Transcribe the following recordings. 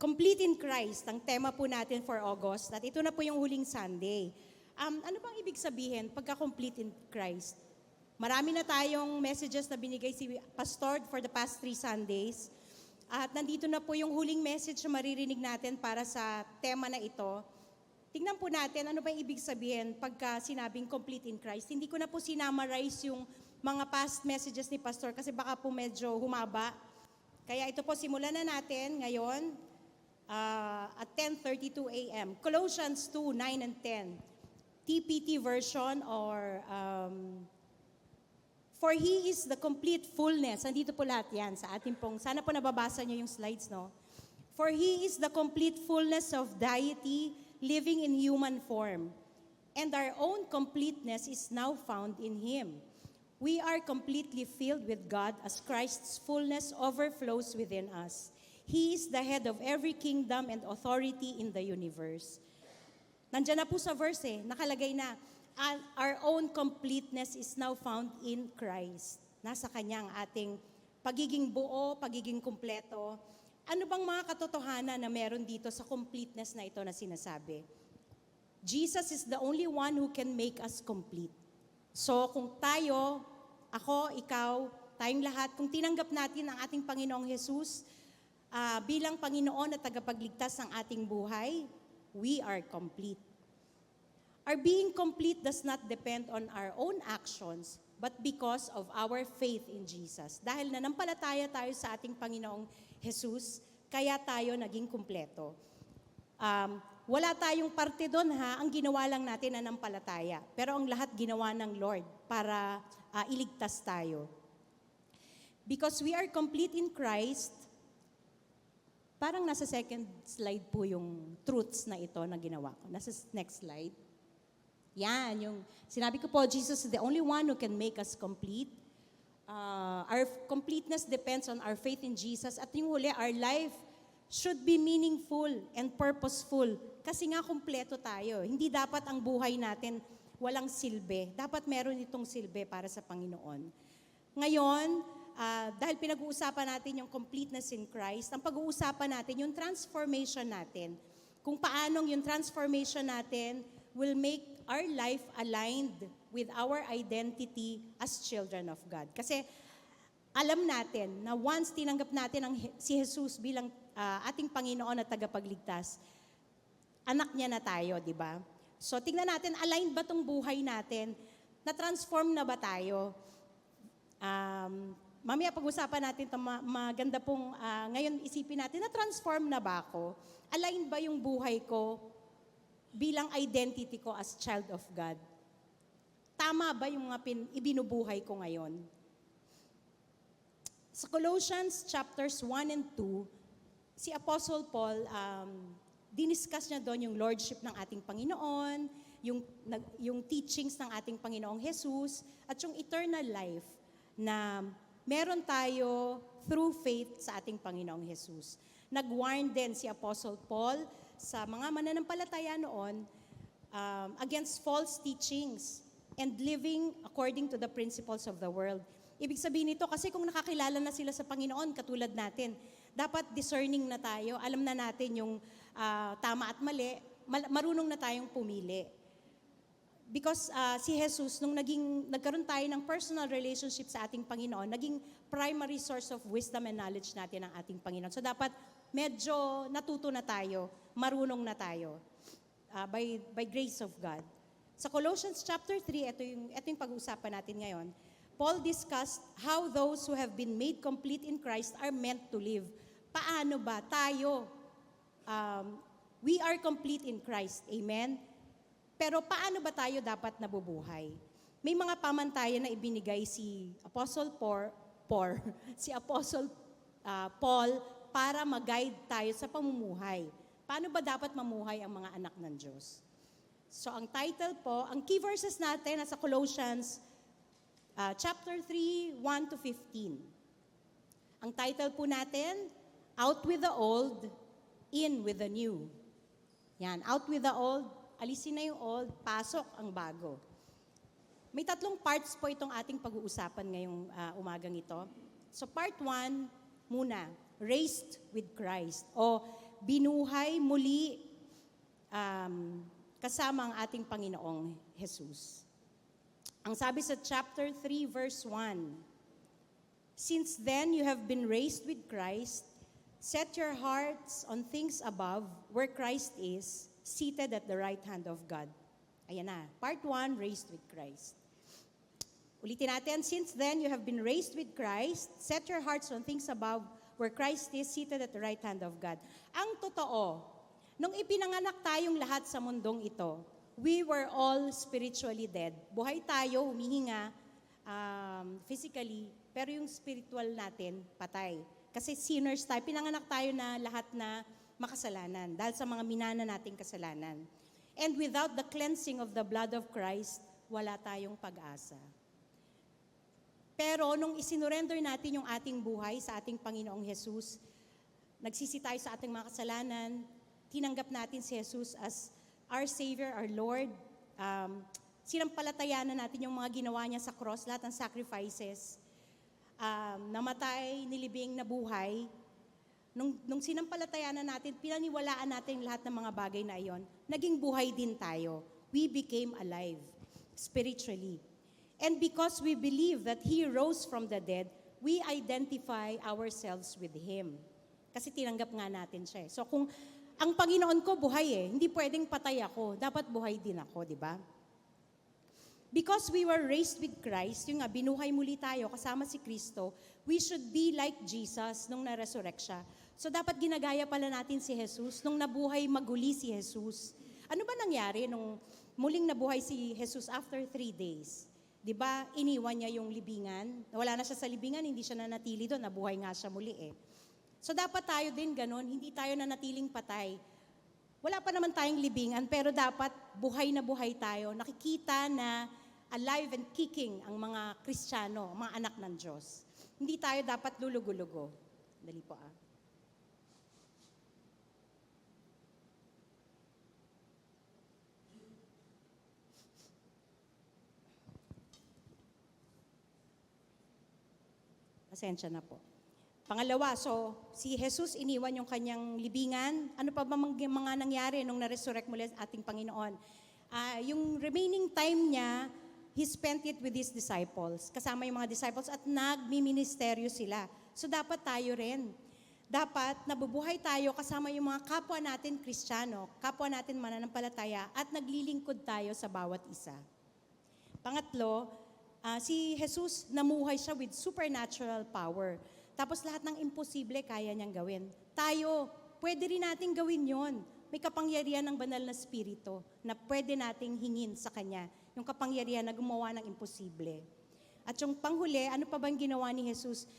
Complete in Christ, ang tema po natin for August, at ito na po yung huling Sunday. Ano bang ibig sabihin pagka-complete in Christ? Marami na tayong messages na binigay si Pastor for the past 3 Sundays. At nandito na po yung huling message na maririnig natin para sa tema na ito. Tingnan po natin ano ba yung ibig sabihin pagka sinabing complete in Christ. Hindi ko na po sinamarize yung mga past messages ni Pastor kasi baka po medyo humaba. Kaya ito po, simulan na natin ngayon at 10:32 a.m. Colossians 2, 9 and 10. TPT version or for He is the complete fullness. Nandito po lahat yan sa ating pong, sana po nababasa nyo yung slides, no? For He is the complete fullness of deity living in human form. And our own completeness is now found in Him. We are completely filled with God as Christ's fullness overflows within us. He is the head of every kingdom and authority in the universe. Nandiyan na po sa verse nakalagay na, our own completeness is now found in Christ. Nasa Kanya ang ating pagiging buo, pagiging kumpleto. Ano bang mga katotohanan na meron dito sa completeness na ito na sinasabi? Jesus is the only one who can make us complete. So kung tayo, ako, ikaw, tayong lahat, kung tinanggap natin ang ating Panginoong Jesus bilang Panginoon at tagapagligtas ng ating buhay, we are complete. Our being complete does not depend on our own actions, but because of our faith in Jesus. Dahil nanampalataya tayo sa ating Panginoong Jesus, kaya tayo naging kumpleto. Wala tayong parte doon ang ginawa lang natin nanampalataya. Pero ang lahat ginawa ng Lord para iligtas tayo. Because we are complete in Christ, parang nasa second slide po yung truths na ito na ginawa ko. Nasa next slide. Yan, yung sinabi ko po, Jesus is the only one who can make us complete. Our completeness depends on our faith in Jesus. At yung huli, our life should be meaningful and purposeful. Kasi nga kumpleto tayo. Hindi dapat ang buhay natin walang silbi. Dapat meron itong silbi para sa Panginoon. Ngayon, dahil pinag-uusapan natin yung completeness in Christ, ang pag-uusapan natin yung transformation natin. Kung paanong yung transformation natin will make our life aligned with our identity as children of God. Kasi alam natin na once tinanggap natin si Jesus bilang ating Panginoon at tagapagligtas, anak niya na tayo, di ba? So tingnan natin, aligned ba tong buhay natin? Na-transform na ba tayo? Mamaya pag-usapan natin ito, maganda pong ngayon isipin natin, na-transform na ba ako? Aligned ba yung buhay ko bilang identity ko as child of God? Tama ba yung mga ibinubuhay ko ngayon? Sa Colossians chapters 1 and 2, si Apostle Paul, diniscuss niya doon yung lordship ng ating Panginoon, yung teachings ng ating Panginoong Jesus, at yung eternal life na meron tayo through faith sa ating Panginoong Jesus. Nag-warn din si Apostle Paul sa mga mananampalataya noon against false teachings and living according to the principles of the world. Ibig sabihin nito, kasi kung nakakilala na sila sa Panginoon, katulad natin, dapat discerning na tayo, alam na natin yung tama at mali, marunong na tayong pumili. Because si Jesus, nung nagkaroon tayo ng personal relationship sa ating Panginoon, naging primary source of wisdom and knowledge natin ang ating Panginoon. So dapat medyo natuto na tayo, marunong na tayo by grace of God. Sa Colossians chapter 3, ito yung pag-uusapan natin ngayon. Paul discussed how those who have been made complete in Christ are meant to live. Paano ba tayo? We are complete in Christ. Amen? Pero paano ba tayo dapat nabubuhay? May mga pamantayan na ibinigay si Apostle Paul para mag-guide tayo sa pamumuhay. Paano ba dapat mamuhay ang mga anak ng Diyos? So ang title po, ang key verses natin nasa Colossians chapter 3, 1 to 15. Ang title po natin, Out with the Old, In with the New. Yan, out with the old, alisin na yung old, pasok ang bago. May 3 parts po itong ating pag-uusapan ngayong umagang ito. So part 1 muna, raised with Christ, o binuhay muli kasama ang ating Panginoong Jesus. Ang sabi sa chapter 3 verse 1, "Since then you have been raised with Christ, set your hearts on things above, where Christ is, seated at the right hand of God." Ayan na, part 1, raised with Christ. Ulitin natin, "Since then you have been raised with Christ, set your hearts on things above, where Christ is, seated at the right hand of God." Ang totoo, nung ipinanganak tayong lahat sa mundong ito, we were all spiritually dead. Buhay tayo, humihinga, physically, pero yung spiritual natin, patay. Kasi sinners tayo, pinanganak tayo na lahat na makasalanan dahil sa mga minana nating kasalanan. And without the cleansing of the blood of Christ, wala tayong pag-asa. Pero nung isinurrender natin yung ating buhay sa ating Panginoong Jesus, nagsisi tayo sa ating mga kasalanan, tinanggap natin si Jesus as our Savior, our Lord, sinampalatayanan natin yung mga ginawa niya sa cross, lahat ng sacrifices, namatay, nilibing, nabuhay. Nung sinampalatayanan natin, pinaniwalaan natin lahat ng mga bagay na iyon, naging buhay din tayo. We became alive spiritually. And because we believe that He rose from the dead, we identify ourselves with Him. Kasi tinanggap nga natin siya. So kung ang Panginoon ko buhay hindi pwedeng patay ako, dapat buhay din ako, di ba? Because we were raised with Christ, yung nga, binuhay muli tayo kasama si Kristo, we should be like Jesus nung na-resurrect siya. So dapat ginagaya pala natin si Jesus nung nabuhay maguli si Jesus. Ano ba nangyari nung muling nabuhay si Jesus after 3 days? Di ba, iniwan niya yung libingan. Wala na siya sa libingan, hindi siya nanatili doon, nabuhay nga siya muli So dapat tayo din ganun, hindi tayo nanatiling patay. Wala pa naman tayong libingan, pero dapat buhay na buhay tayo. Nakikita na alive and kicking ang mga Kristiyano, mga anak ng Diyos. Hindi tayo dapat lulugo-lugo. Dali po Pasensya na po. Pangalawa, so si Jesus iniwan yung kanyang libingan. Ano pa ba mga nangyari nung na-resurrect muli ating Panginoon? Yung remaining time niya, He spent it with His disciples. Kasama yung mga disciples at nagmi-ministeryo sila. So dapat tayo rin. Dapat nabubuhay tayo kasama yung mga kapwa natin Kristiyano, kapwa natin mananampalataya at naglilingkod tayo sa bawat isa. Pangatlo, si Jesus namuhay siya with supernatural power. Tapos lahat ng imposible kaya niyang gawin. Tayo, pwede rin nating gawin yon. May kapangyarihan ng banal na spirito na pwede nating hingin sa Kanya. Yung kapangyarihan na gumawa ng imposible. At yung panghuli, ano pa bang ginawa ni Jesus?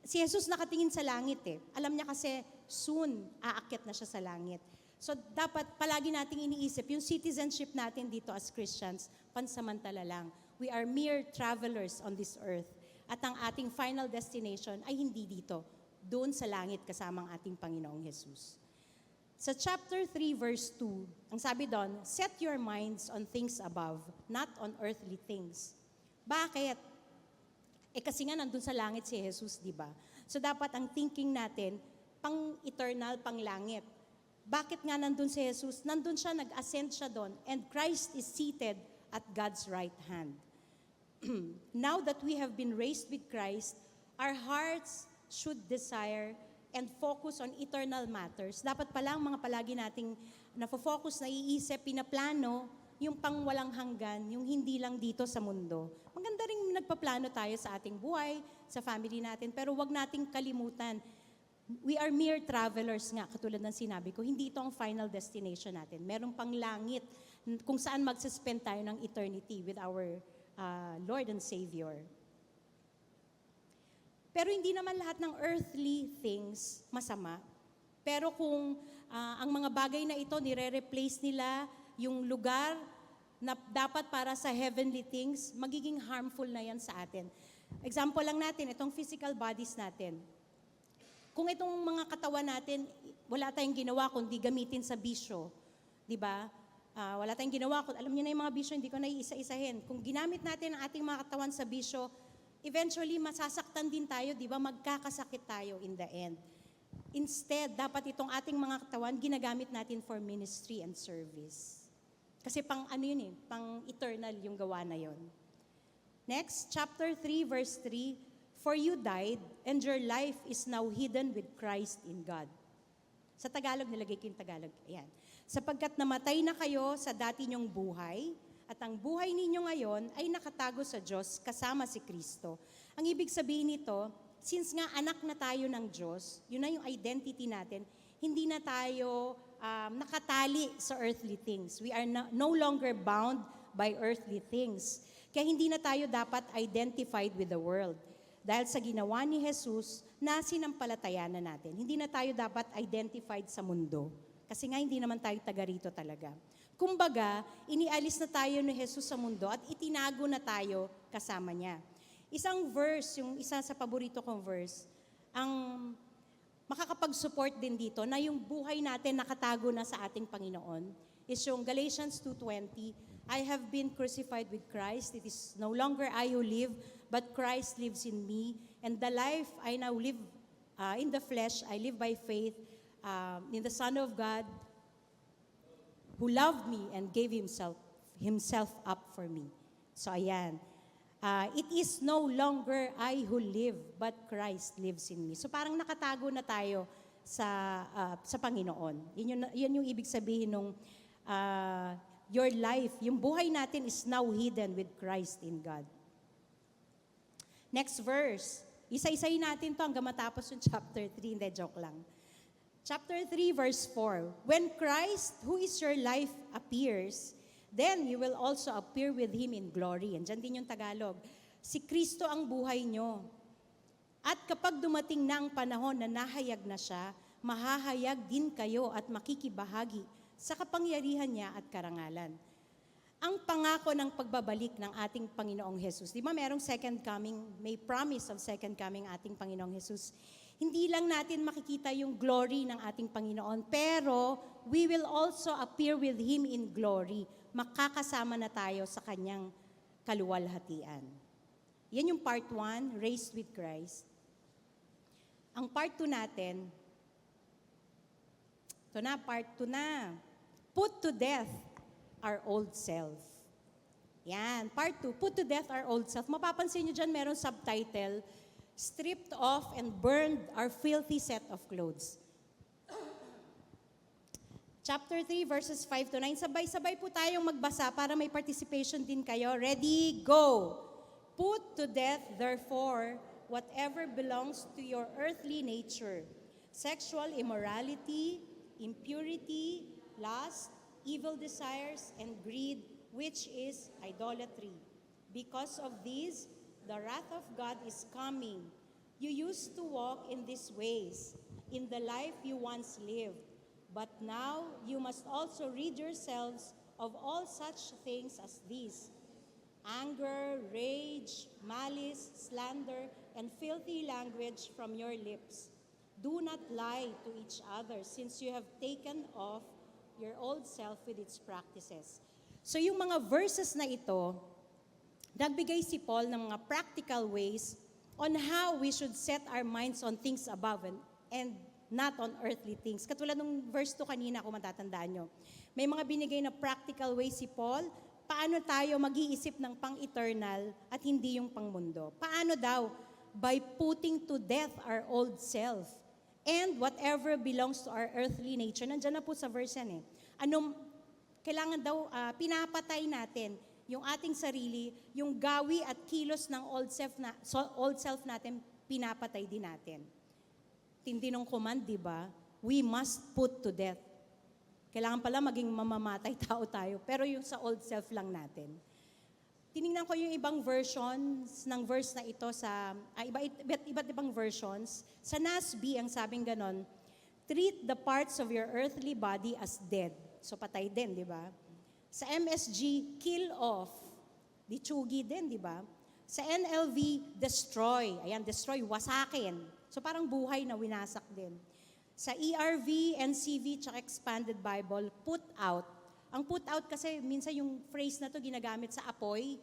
Si Jesus nakatingin sa langit Alam niya kasi soon aakyat na siya sa langit. So dapat palagi nating iniisip, yung citizenship natin dito as Christians, pansamantala lang. We are mere travelers on this earth. At ang ating final destination ay hindi dito, doon sa langit kasama ang ating Panginoong Jesus. Sa chapter 3 verse 2, ang sabi doon, "Set your minds on things above, not on earthly things." Bakit? Kasi nga nandun sa langit si Jesus, di ba? So dapat ang thinking natin, pang-eternal, pang-langit. Bakit nga nandun si Jesus? Nandun siya, nag-ascend siya doon, and Christ is seated at God's right hand. Now that we have been raised with Christ, our hearts should desire and focus on eternal matters. Dapat pala ang mga palagi nating nafo-focus, naiisip, pinaplano, yung pang walang hanggan, yung hindi lang dito sa mundo. Maganda rin nagpaplano tayo sa ating buhay, sa family natin, pero wag nating kalimutan, we are mere travelers nga, katulad ng sinabi ko, hindi ito ang final destination natin. Merong pang langit kung saan magsuspend tayo ng eternity with our Lord and Savior. Pero hindi naman lahat ng earthly things masama. Pero kung ang mga bagay na ito, nire-replace nila yung lugar na dapat para sa heavenly things, magiging harmful na yan sa atin. Example lang natin, itong physical bodies natin. Kung itong mga katawan natin, wala tayong ginawa kundi gamitin sa bisyo, di ba? Wala tayong ginawa, alam niyo na yung mga bisyo, hindi ko na iisa-isahin. Kung ginamit natin ang ating mga katawan sa bisyo, eventually masasaktan din tayo, di ba? Magkakasakit tayo in the end. Instead, dapat itong ating mga katawan, ginagamit natin for ministry and service. Kasi pang ano yun pang eternal yung gawa na yun. Next, chapter 3, verse 3, "For you died, and your life is now hidden with Christ in God." Sa Tagalog, nilagay ko yung Tagalog. Ayan. "Sapagkat namatay na kayo sa dati nyong buhay, at ang buhay ninyo ngayon ay nakatago sa Diyos kasama si Kristo." Ang ibig sabihin nito, since nga anak na tayo ng Diyos, yun na yung identity natin, hindi na tayo nakatali sa earthly things. We are no longer bound by earthly things. Kaya hindi na tayo dapat identified with the world. Dahil sa ginawa ni Jesus, na sinampalataya na natin. Hindi na tayo dapat identified sa mundo. Kasi nga hindi naman tayo taga rito talaga. Kumbaga, inialis na tayo ni Jesus sa mundo at itinago na tayo kasama niya. Isang verse, yung isa sa paborito kong verse, ang makakapag-support din dito na yung buhay natin nakatago na sa ating Panginoon is yung Galatians 2:20, "I have been crucified with Christ. It is no longer I who live, but Christ lives in me. And the life I now live in the flesh, I live by faith in the Son of God, who loved me and gave himself up for me." So ayan. "It is no longer I who live, but Christ lives in me." So parang nakatago na tayo sa Panginoon. Yan yung ibig sabihin nung your life, yung buhay natin is now hidden with Christ in God. Next verse. Isa-isayin natin to hanggang matapos yung chapter 3. Hindi, joke lang. Chapter 3, verse 4. "When Christ, who is your life, appears, then you will also appear with Him in glory." Andyan din yung Tagalog. Si Kristo ang buhay nyo. "At kapag dumating na ang panahon na nahayag na siya, mahahayag din kayo at makikibahagi sa kapangyarihan niya at karangalan." Ang pangako ng pagbabalik ng ating Panginoong Jesus. Di ba merong second coming, may promise of second coming ating Panginoong Jesus. Hindi lang natin makikita yung glory ng ating Panginoon, pero we will also appear with Him in glory. Makakasama na tayo sa Kanyang kaluwalhatian. Yan yung part 1, raised with Christ. Ang part 2 natin, ito na, part 2 na. Put to death our old self. Yan, part 2, put to death our old self. Mapapansin nyo dyan, meron subtitle, "Stripped off and burned our filthy set of clothes." Chapter 3, verses 5 to 9. Sabay-sabay po tayong magbasa para may participation din kayo. Ready, go! "Put to death, therefore, whatever belongs to your earthly nature: sexual immorality, impurity, lust, evil desires, and greed, which is idolatry. Because of these, the wrath of God is coming. You used to walk in these ways, in the life you once lived. But now you must also rid yourselves of all such things as these: anger, rage, malice, slander, and filthy language from your lips. Do not lie to each other, since you have taken off your old self with its practices." So yung mga verses na ito, nagbigay si Paul ng mga practical ways on how we should set our minds on things above and not on earthly things. Katulad ng verse 2 kanina, kung matatandaan nyo. May mga binigay na practical ways si Paul, paano tayo mag-iisip ng pang-eternal at hindi yung pang-mundo. Paano daw? By putting to death our old self and whatever belongs to our earthly nature. Nandiyan na po sa verse yan eh. Kailangan daw pinapatay natin yung ating sarili, yung gawi at kilos ng old self natin, pinapatay din natin. Tindi ng command, di ba? We must put to death. Kailangan pala maging mamamatay tao tayo, pero yung sa old self lang natin. Tiningnan ko yung ibang versions ng verse na ito sa iba't ibang versions. Sa NASB, ang sabing ganon, "Treat the parts of your earthly body as dead." So patay din, di ba? Sa MSG, "Kill off." Di tsugi din, di ba? Sa NLV, "Destroy." Ayan, destroy, wasakin. So parang buhay na winasak din. Sa ERV, NCV, tsaka Expanded Bible, "Put out." Ang put out kasi, minsan yung phrase na to ginagamit sa apoy,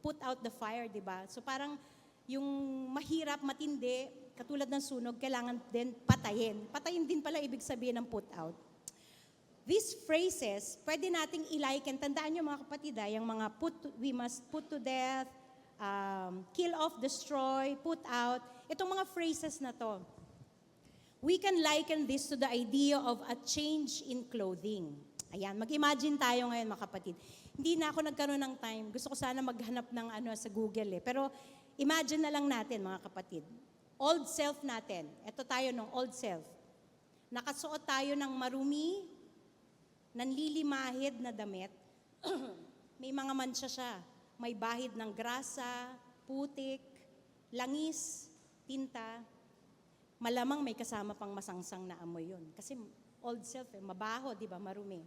put out the fire, di ba? So parang yung mahirap, matindi, katulad ng sunog, kailangan din patayin. Patayin din pala ibig sabihin ng put out. These phrases, pwede nating i-liken. Tandaan nyo mga kapatid, yung mga we must put to death, kill off, destroy, put out. Itong mga phrases na to, we can liken this to the idea of a change in clothing. Ayan, mag-imagine tayo ngayon mga kapatid. Hindi na ako nagkaroon ng time. Gusto ko sana maghanap ng sa Google eh. Pero imagine na lang natin mga kapatid. Old self natin. Ito tayo ng old self. Nakasuot tayo ng marumi, nanlilimahid na damit. May mga mancha siya. May bahid ng grasa, putik, langis, tinta. Malamang may kasama pang masangsang na amoy yun. Kasi old self, mabaho, di ba, marumi.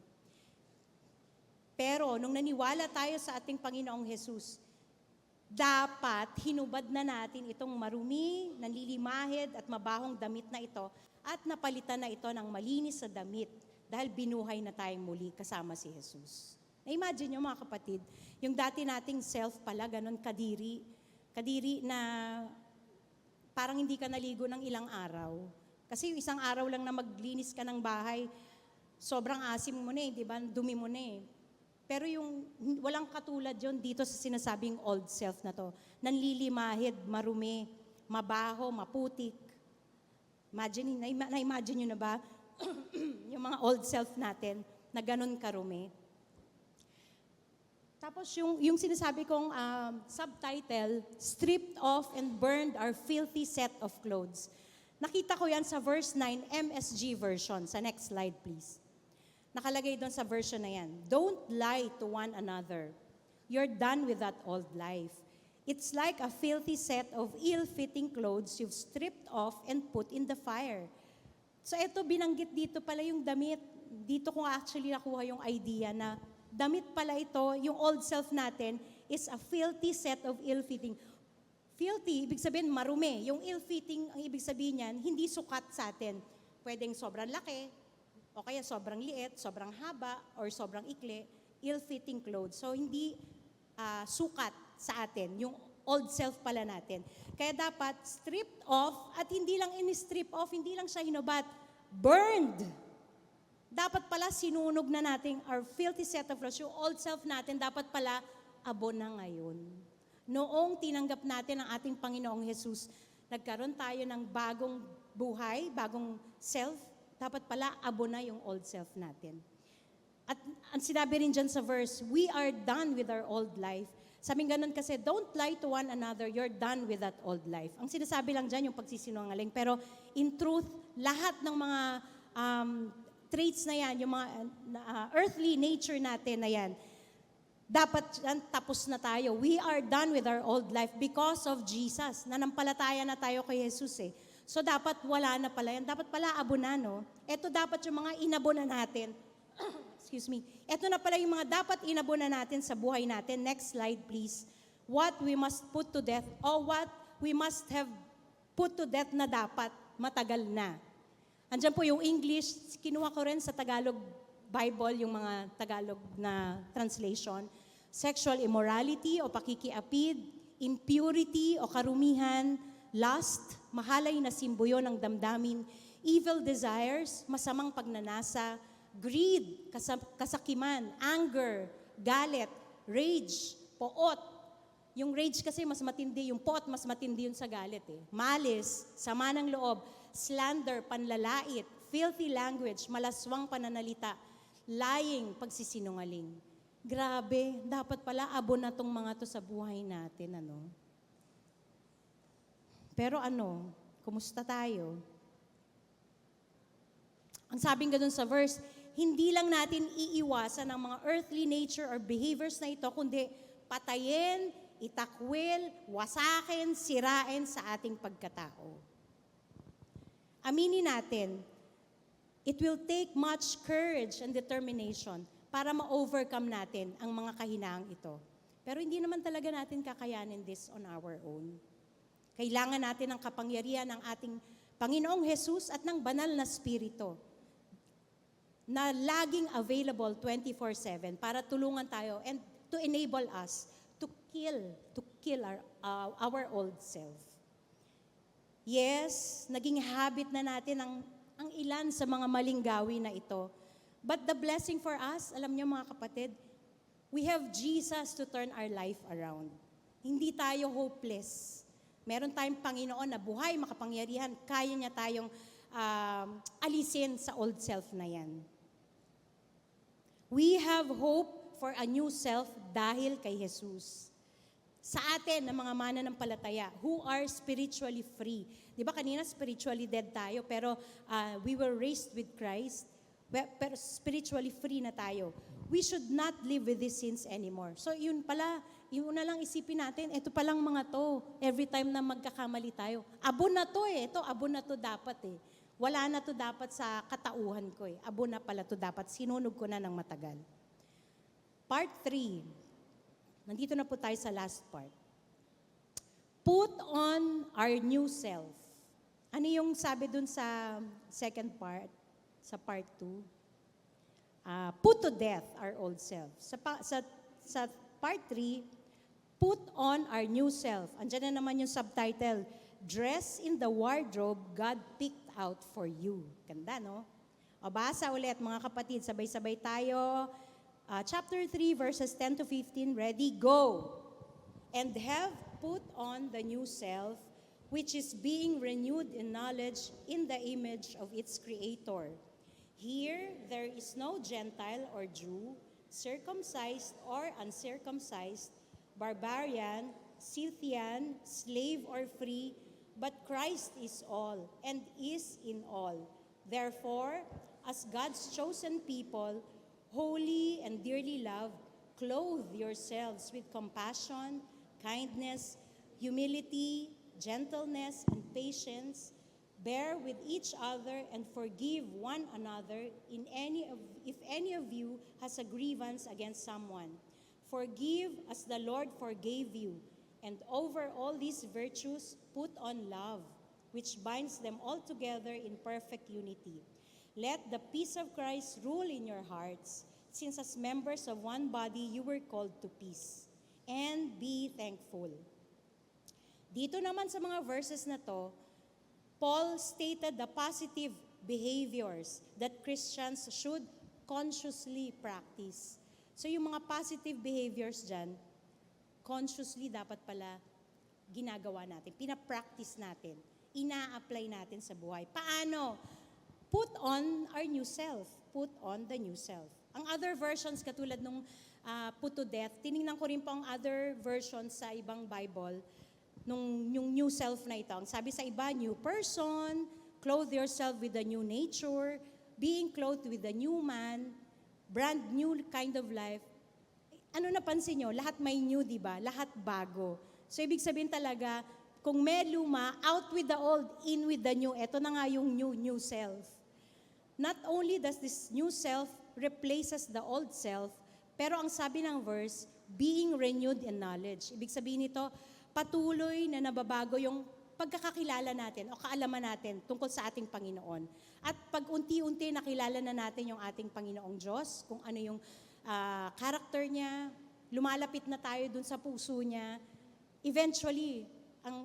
Pero nung naniwala tayo sa ating Panginoong Jesus, dapat hinubad na natin itong marumi, nanlilimahid at mabahong damit na ito at napalitan na ito ng malinis sa damit dahil binuhay na tayong muli kasama si Jesus. Na-imagine nyo mga kapatid, yung dati nating self pala, ganun kadiri na parang hindi ka naligo ng ilang araw. Kasi isang araw lang na maglinis ka ng bahay, sobrang asim mo na di ba? Dumi mo na Pero yung walang katulad yon dito sa sinasabing old self na to. Nanlilimahid, marumi, mabaho, maputik. Na-imagine nyo na ba? Yung mga old self natin na ganun karumi. Tapos yung sinasabi kong subtitle, stripped off and burned our filthy set of clothes. Nakita ko yan sa verse 9, MSG version. Sa next slide, please. Nakalagay doon sa version na yan. Don't lie to one another. You're done with that old life. It's like a filthy set of ill-fitting clothes you've stripped off and put in the fire. So ito, binanggit dito pala yung damit. Dito ko actually nakuha yung idea na damit pala ito, yung old self natin, is a filthy set of ill-fitting. Filthy, ibig sabihin marumi. Yung ill-fitting, ang ibig sabihin niyan, hindi sukat sa atin. Pwedeng sobrang laki, o kaya sobrang liit, sobrang haba, or sobrang ikli, ill-fitting clothes. So, hindi sukat sa atin, yung old self pala natin. Kaya dapat stripped off, at hindi lang in-strip off, hindi lang siya hinubad, burned. Dapat pala sinunog na natin our filthy set of clothes. Yung old self natin, dapat pala abo na ngayon. Noong tinanggap natin ang ating Panginoong Jesus, nagkaroon tayo ng bagong buhay, bagong self, dapat pala abo na yung old self natin. At ang sinabi rin dyan sa verse, we are done with our old life. Sabing ganun kasi, don't lie to one another, you're done with that old life. Ang sinasabi lang dyan yung pagsisinungaling. Pero in truth, lahat ng mga traits na yan, yung mga earthly nature natin na yan, dapat tapos na tayo. We are done with our old life because of Jesus. Nanampalataya na tayo kay Jesus So dapat wala na pala yan. Dapat pala abo na, no? Ito dapat yung mga inabo na natin. Excuse me. Ito na pala yung mga dapat inabo na natin sa buhay natin. Next slide, please. What we must put to death or what we must have put to death na dapat matagal na. Andyan po yung English. Kinuha ko rin sa Tagalog Bible, yung mga Tagalog na translation. Sexual immorality o pakikiapid, impurity o karumihan, lust, mahalay na simboyo ng damdamin, evil desires, masamang pagnanasa, greed, kasakiman, anger, galit, rage, poot. Yung rage kasi mas matindi, yung poot mas matindi yun sa galit Malice, sama ng loob, slander, panlalait, filthy language, malaswang pananalita, lying, pagsisinungaling. Grabe, dapat pala abo na tong mga to sa buhay natin, Pero kumusta tayo? Ang sabing ganun sa verse, hindi lang natin iiwasan ang mga earthly nature or behaviors na ito, kundi patayin, itakwil, wasakin, sirain sa ating pagkatao. Aminin natin, it will take much courage and determination para ma-overcome natin ang mga kahinaang ito. Pero hindi naman talaga natin kakayanin this on our own. Kailangan natin ng kapangyarihan ng ating Panginoong Jesus at ng banal na Espiritu na laging available 24/7 para tulungan tayo and to enable us to kill our old self. Yes, naging habit na natin ang ilan sa mga maling gawin na ito. But the blessing for us, alam niyo mga kapatid, we have Jesus to turn our life around. Hindi tayo hopeless. Meron tayong Panginoon na buhay, makapangyarihan, kaya niya tayong alisin sa old self na yan. We have hope for a new self dahil kay Jesus. Sa atin, ng mga mananampalataya, who are spiritually free. Di ba kanina spiritually dead tayo, pero we were raised with Christ, pero spiritually free na tayo. We should not live with these sins anymore. So yun pala, yung una lang isipin natin, ito palang mga to, every time na magkakamali tayo. Abo na to ito abo na to dapat Wala na to dapat sa katauhan ko Abo na pala to dapat, sinunog ko na ng matagal. Part 3. Nandito na po tayo sa last part. Put on our new self. Ano yung sabi dun sa second part, sa part 2? Put to death our old self. Sa part 3, put on our new self. Andiyan na naman yung subtitle, Dress in the wardrobe God picked out for you. Ganda, no? O basa ulit mga kapatid, sabay-sabay tayo. Chapter 3, verses 10 to 15, ready, go! And have put on the new self, which is being renewed in knowledge in the image of its Creator. Here, there is no Gentile or Jew, circumcised or uncircumcised, barbarian, Scythian, slave or free, but Christ is all and is in all. Therefore, as God's chosen people, holy and dearly loved, clothe yourselves with compassion, kindness, humility, gentleness, and patience. Bear with each other and forgive one another if any of you has a grievance against someone. Forgive as the Lord forgave you. And over all these virtues, put on love, which binds them all together in perfect unity. Let the peace of Christ rule in your hearts, since as members of one body you were called to peace. And be thankful. Dito naman sa mga verses na to, Paul stated the positive behaviors that Christians should consciously practice. So yung mga positive behaviors dyan, consciously dapat pala ginagawa natin, pinapractice natin, ina-apply natin sa buhay. Paano? Put on our new self. Put on the new self. Ang other versions, katulad nung put to death, tinignan ko rin po ang other versions sa ibang Bible, yung new self na ito. Ang sabi sa iba, new person, clothe yourself with a new nature, being clothed with a new man, brand new kind of life. Ano napansin nyo? Lahat may new, di ba? Lahat bago. So, ibig sabihin talaga, kung may luma, out with the old, in with the new. Ito na nga yung new self. Not only does this new self replaces the old self, pero ang sabi ng verse, being renewed in knowledge. Ibig sabihin nito, patuloy na nababago yung pagkakakilala natin o kaalaman natin tungkol sa ating Panginoon. At pag unti-unti nakilala na natin yung ating Panginoong Diyos, kung ano yung character niya, lumalapit na tayo dun sa puso niya, eventually,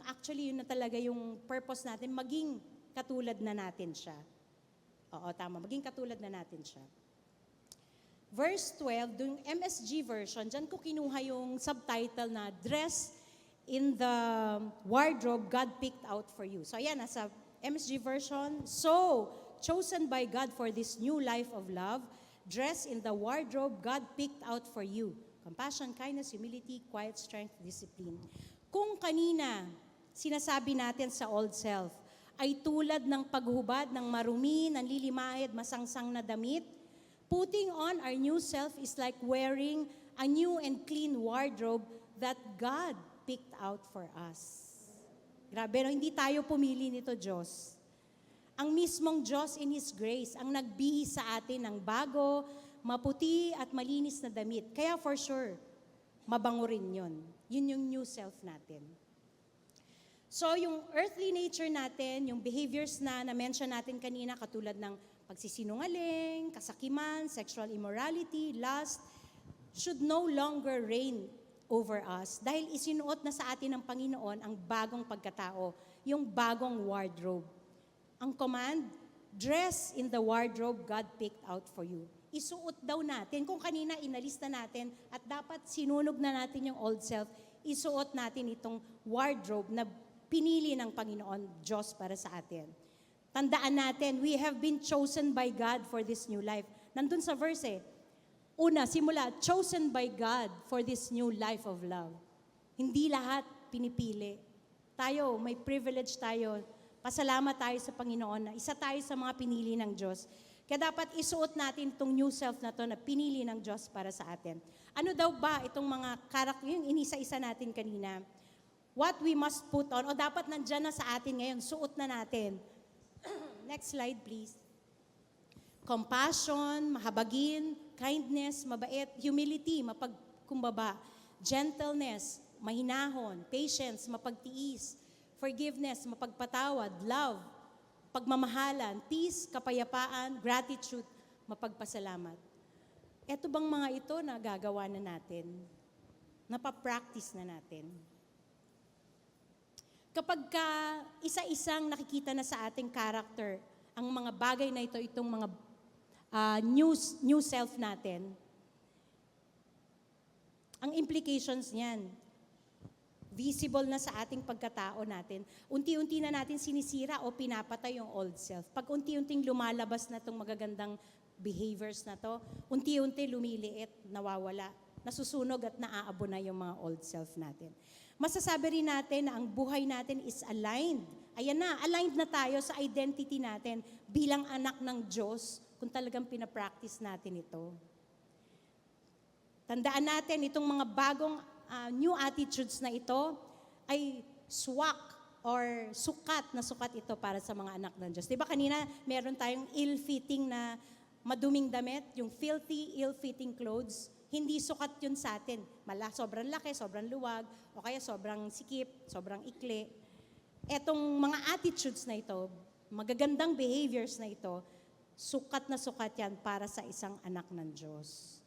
actually yun na talaga yung purpose natin, maging katulad na natin siya. Oo, tama, maging katulad na natin siya. Verse 12, yung MSG version, dyan ko kinuha yung subtitle na Dress in the wardrobe God picked out for you. So ayan, nasa MSG version, so, chosen by God for this new life of love, dress in the wardrobe God picked out for you. Compassion, kindness, humility, quiet, strength, discipline. Kung kanina, sinasabi natin sa old self, ay tulad ng paghubad ng marumi, nanlilimahid, masangsang na damit, putting on our new self is like wearing a new and clean wardrobe that God picked out for us. Grabe, no? Hindi tayo pumili nito, Diyos. Ang mismong Diyos in His grace, ang nagbihis sa atin ng bago, maputi at malinis na damit. Kaya for sure, mabango rin yun. Yun yung new self natin. So yung earthly nature natin, yung behaviors na na-mention natin kanina, katulad ng pagsisinungaling, kasakiman, sexual immorality, lust, should no longer reign over us dahil isinuot na sa atin ng Panginoon ang bagong pagkatao, yung bagong wardrobe. Ang command, dress in the wardrobe God picked out for you. Isuot daw natin. Kung kanina inalis na natin at dapat sinunog na natin yung old self, isuot natin itong wardrobe na pinili ng Panginoon Diyos para sa atin. Tandaan natin, we have been chosen by God for this new life. Nandun sa verse una, simula, chosen by God for this new life of love. Hindi lahat pinipili. Tayo, may privilege tayo. Pasalamat tayo sa Panginoon na isa tayo sa mga pinili ng Diyos. Kaya dapat isuot natin itong new self na to na pinili ng Diyos para sa atin. Ano daw ba itong mga karakter, yung inisa-isa natin kanina, what we must put on, o dapat nandyan na sa atin ngayon, suot na natin. Next slide, please. Compassion, mahabagin, kindness, mabait, humility, mapagkumbaba, gentleness, mahinahon, patience, mapagtiis, forgiveness, mapagpatawad, love, pagmamahalan, peace, kapayapaan, gratitude, mapagpasalamat. Ito bang mga ito na gagawa na natin? Napapractice na natin? Kapag ka isa-isang nakikita na sa ating character, ang mga bagay na ito, itong mga new self natin, ang implications niyan, visible na sa ating pagkatao natin. Unti-unti na natin sinisira o pinapatay yung old self. Pag unti-unting lumalabas na itong magagandang behaviors na to, unti-unti lumiliit, nawawala, nasusunog at naaabo na yung mga old self natin. Masasabi rin natin na ang buhay natin is aligned. Ayan na, aligned na tayo sa identity natin bilang anak ng Diyos kung talagang pinapractice natin ito. Tandaan natin itong mga bagong new attitudes na ito ay swak or sukat ito para sa mga anak ng Diyos. Diba kanina meron tayong ill-fitting na maduming damit, yung filthy, ill-fitting clothes, hindi sukat yun sa atin. Sobrang laki, sobrang luwag, o kaya sobrang sikip, sobrang ikli. Etong mga attitudes na ito, magagandang behaviors na ito, sukat yan para sa isang anak ng Diyos.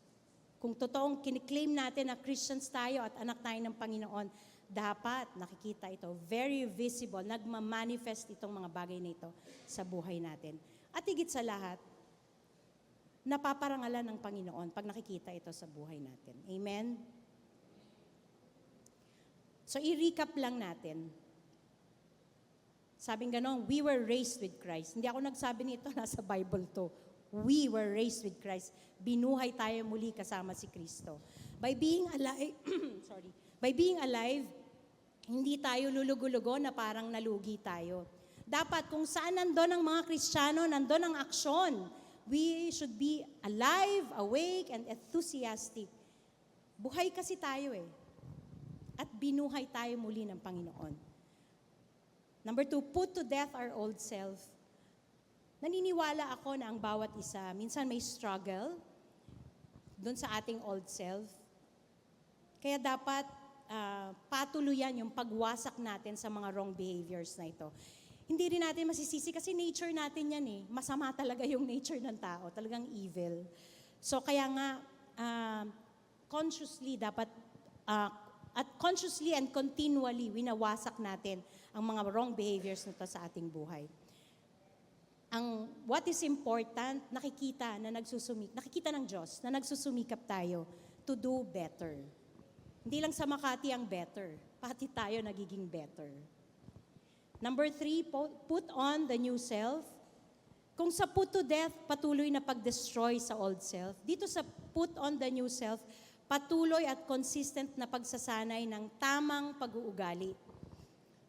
Kung totoong kiniklaim natin na Christians tayo at anak tayo ng Panginoon, dapat nakikita ito, very visible, nagmamanifest itong mga bagay na ito sa buhay natin. At higit sa lahat, napaparangalan ng Panginoon pag nakikita ito sa buhay natin. Amen? So, i-recap lang natin. Sabing ganon, we were raised with Christ. Hindi ako nagsabi nito, nasa Bible to. We were raised with Christ. Binuhay tayo muli kasama si Kristo. By being alive, by being alive, hindi tayo lulugo-lugo na parang nalugi tayo. Dapat kung saan nandun ang mga Kristiyano, nandun ang aksyon. We should be alive, awake, and enthusiastic. Buhay kasi tayo At binuhay tayo muli ng Panginoon. Number 2, put to death our old self. Naniniwala ako na ang bawat isa, minsan may struggle doon sa ating old self. Kaya dapat patuluyan yung pagwasak natin sa mga wrong behaviors na ito. Hindi rin natin masisisi kasi nature natin yan Masama talaga yung nature ng tao, talagang evil. So kaya nga, consciously dapat, at consciously and continually, winawasak natin ang mga wrong behaviors na ito sa ating buhay. What is important, nakikita ng Diyos na nagsusumikap tayo to do better. Hindi lang sa Makati ang better, pati tayo nagiging better. Number 3, put on the new self. Kung sa put to death, patuloy na pag-destroy sa old self. Dito sa put on the new self, patuloy at consistent na pagsasanay ng tamang pag-uugali.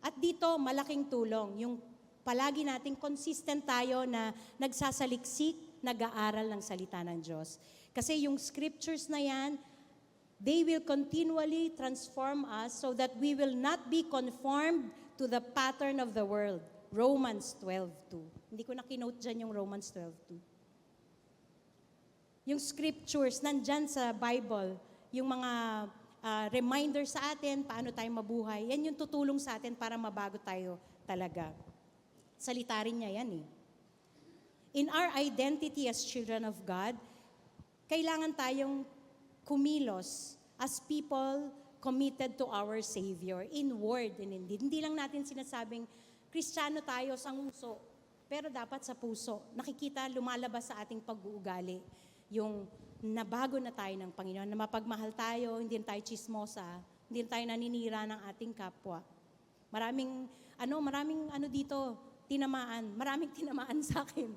At dito, malaking tulong, yung palagi nating consistent tayo na nagsasaliksik, nag-aaral ng salita ng Diyos. Kasi yung scriptures na yan, they will continually transform us so that we will not be conformed to the pattern of the world. Romans 12:2. Hindi ko na kinote dyan yung Romans 12:2. Yung scriptures, nandyan sa Bible, yung mga reminder sa atin, paano tayo mabuhay, yan yung tutulong sa atin para mabago tayo talaga. Salita rin niya yan In our identity as children of God, kailangan tayong kumilos as people committed to our Savior in word and in deed. Hindi lang natin sinasabing Kristiyano tayo sa nguso, pero dapat sa puso. Nakikita, lumalabas sa ating pag-uugali. Yung nabago na tayo ng Panginoon, na mapagmahal tayo, hindi tayo chismosa, hindi tayo naninira ng ating kapwa. Maraming dito, tinamaan. Maraming tinamaan sa akin.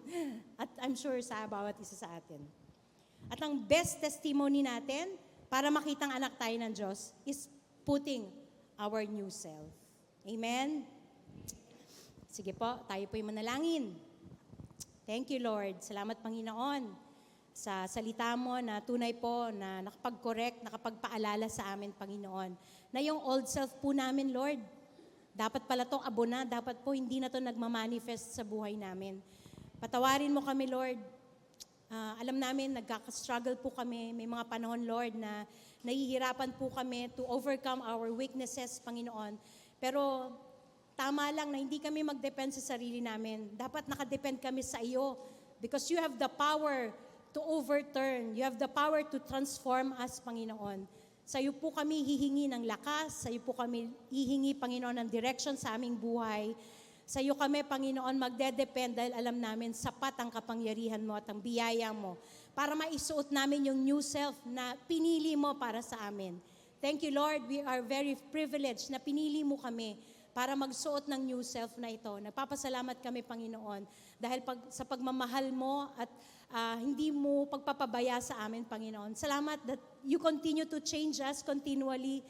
At I'm sure sa bawat isa sa atin. At ang best testimony natin, para makitang anak tayo ng Diyos, is putting our new self. Amen? Sige po, tayo po'y manalangin. Thank you, Lord. Salamat, Panginoon, sa salita mo na tunay po na nakapag-correct, nakapagpaalala sa amin, Panginoon, na yung old self po namin, Lord, dapat pala itong abo na, dapat po hindi na ito nagmamanifest sa buhay namin. Patawarin mo kami, Lord. Alam namin, nagkaka-struggle po kami. May mga panahon, Lord, na nahihirapan po kami to overcome our weaknesses, Panginoon. Pero tama lang na hindi kami mag-depend sa sarili namin. Dapat nakadepend kami sa iyo because you have the power to overturn. You have the power to transform us, Panginoon. Sa iyo po kami hihingi ng lakas. Sa iyo po kami hihingi, Panginoon, ng direction sa aming buhay. Sa iyo kami, Panginoon, magdedepend dahil alam namin sapat ang kapangyarihan mo at ang biyaya mo para maisuot namin yung new self na pinili mo para sa amin. Thank you, Lord. We are very privileged na pinili mo kami para magsuot ng new self na ito. Nagpapasalamat kami, Panginoon, dahil sa pagmamahal mo at hindi mo pagpapabaya sa amin, Panginoon. Salamat that you continue to change us continually.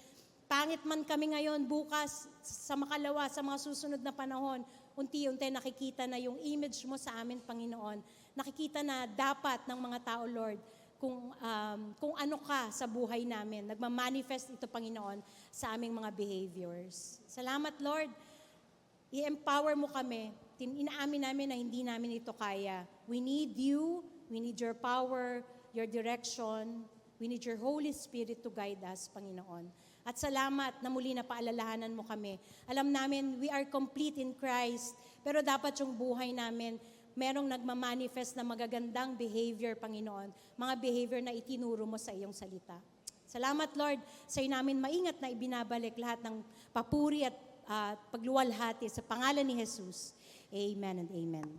Pangit man kami ngayon, bukas, sa makalawa, sa mga susunod na panahon, unti-unti nakikita na yung image mo sa amin, Panginoon. Nakikita na dapat ng mga tao, Lord, kung ano ka sa buhay namin. Nagmamanifest ito, Panginoon, sa aming mga behaviors. Salamat, Lord. I-empower mo kami. Inaamin namin na hindi namin ito kaya. We need you. We need your power, your direction. We need your Holy Spirit to guide us, Panginoon. At salamat na muli na paalalahanan mo kami. Alam namin, we are complete in Christ. Pero dapat yung buhay namin, merong nagmamanifest na magagandang behavior, Panginoon. Mga behavior na itinuro mo sa iyong salita. Salamat, Lord, sa iyo namin maingat na ibinabalik lahat ng papuri at pagluwalhati sa pangalan ni Jesus. Amen and amen.